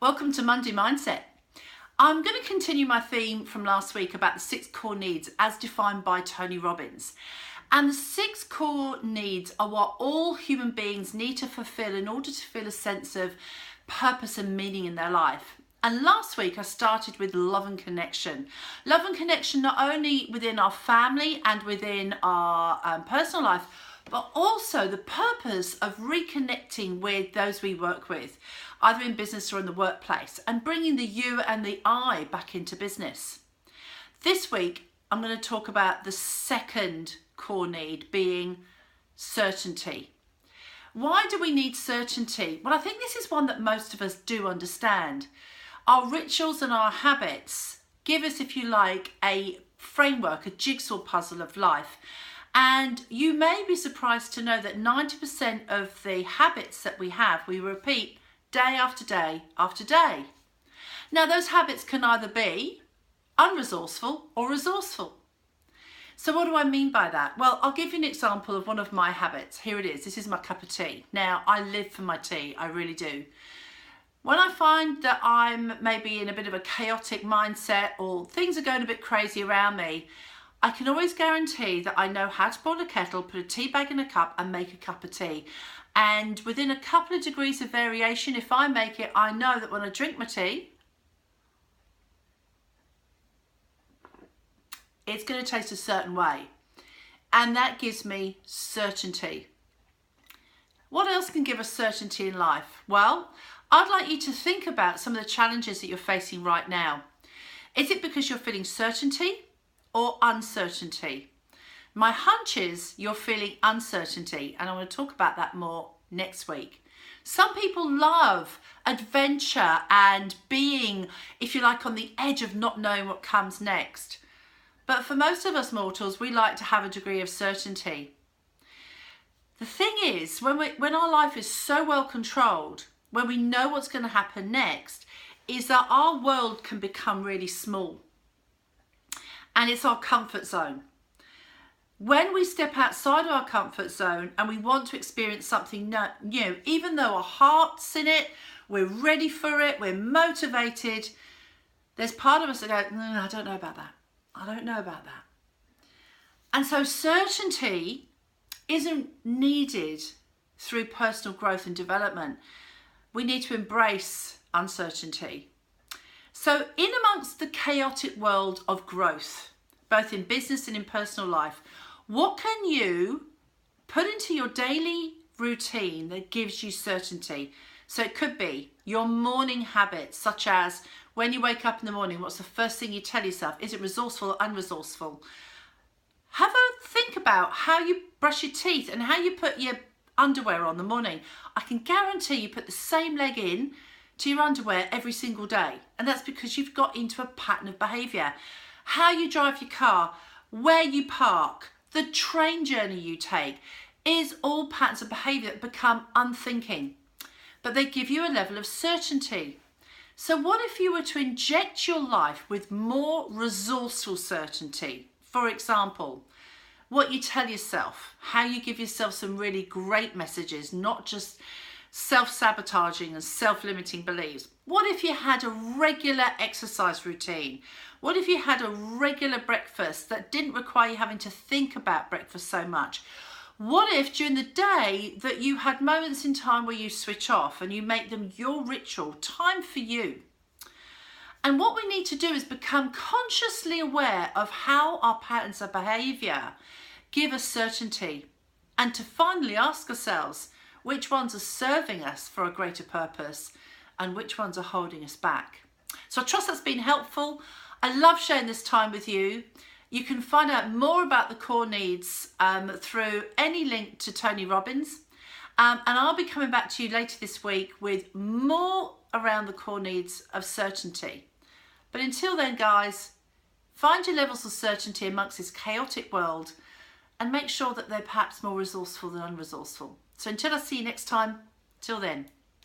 Welcome to Monday Mindset. I'm going to continue my theme from last week about the 6 core needs as defined by Tony Robbins. And the 6 core needs are what all human beings need to fulfill in order to feel a sense of purpose and meaning in their life. And last week I started with love and connection. Love and connection not only within our family and within our personal life, but also the purpose of reconnecting with those we work with, either in business or in the workplace, and bringing the you and the I back into business. This week, I'm going to talk about the second core need, being certainty. Why do we need certainty? Well, I think this is one that most of us do understand. Our rituals and our habits give us, if you like, a framework, a jigsaw puzzle of life. And you may be surprised to know that 90% of the habits that we have, we repeat day after day after day. Now, those habits can either be unresourceful or resourceful. So what do I mean by that? Well, I'll give you an example of one of my habits. Here it is. This is my cup of tea. Now, I live for my tea. I really do. When I find that I'm maybe in a bit of a chaotic mindset or things are going a bit crazy around me, I can always guarantee that I know how to boil a kettle, put a tea bag in a cup and make a cup of tea. And within a couple of degrees of variation, if I make it, I know that when I drink my tea, it's going to taste a certain way. And that gives me certainty. What else can give us certainty in life? Well, I'd like you to think about some of the challenges that you're facing right now. Is it because you're feeling certainty or uncertainty? My hunch is you're feeling uncertainty, and I'm going to talk about that more next week. Some people love adventure and being, if you like, on the edge of not knowing what comes next. But for most of us mortals, we like to have a degree of certainty. The thing is, when our life is so well controlled, when we know what's going to happen next, is that our world can become really small. And it's our comfort zone. When we step outside of our comfort zone and we want to experience something new, even though our heart's in it, we're ready for it, we're motivated, there's part of us that go, no, I don't know about that. I don't know about that. And so certainty isn't needed through personal growth and development. We need to embrace uncertainty. So in amongst the chaotic world of growth, both in business and in personal life, what can you put into your daily routine that gives you certainty? So it could be your morning habits, such as when you wake up in the morning, what's the first thing you tell yourself? Is it resourceful or unresourceful? Have a think about how you brush your teeth and how you put your underwear on in the morning. I can guarantee you put the same leg in to your underwear every single day. And that's because you've got into a pattern of behaviour. How you drive your car, where you park, the train journey you take is all patterns of behaviour that become unthinking. But they give you a level of certainty. So what if you were to inject your life with more resourceful certainty? For example, what you tell yourself, how you give yourself some really great messages, not just self-sabotaging and self-limiting beliefs. What if you had a regular exercise routine? What if you had a regular breakfast that didn't require you having to think about breakfast so much? What if during the day that you had moments in time where you switch off and you make them your ritual, time for you? And what we need to do is become consciously aware of how our patterns of behaviour give us certainty, and to finally ask ourselves which ones are serving us for a greater purpose and which ones are holding us back. So I trust that's been helpful. I love sharing this time with you. You can find out more about the core needs through any link to Tony Robbins. And I'll be coming back to you later this week with more around the core needs of certainty. But until then, guys, find your levels of certainty amongst this chaotic world and make sure that they're perhaps more resourceful than unresourceful. So until I see you next time, till then.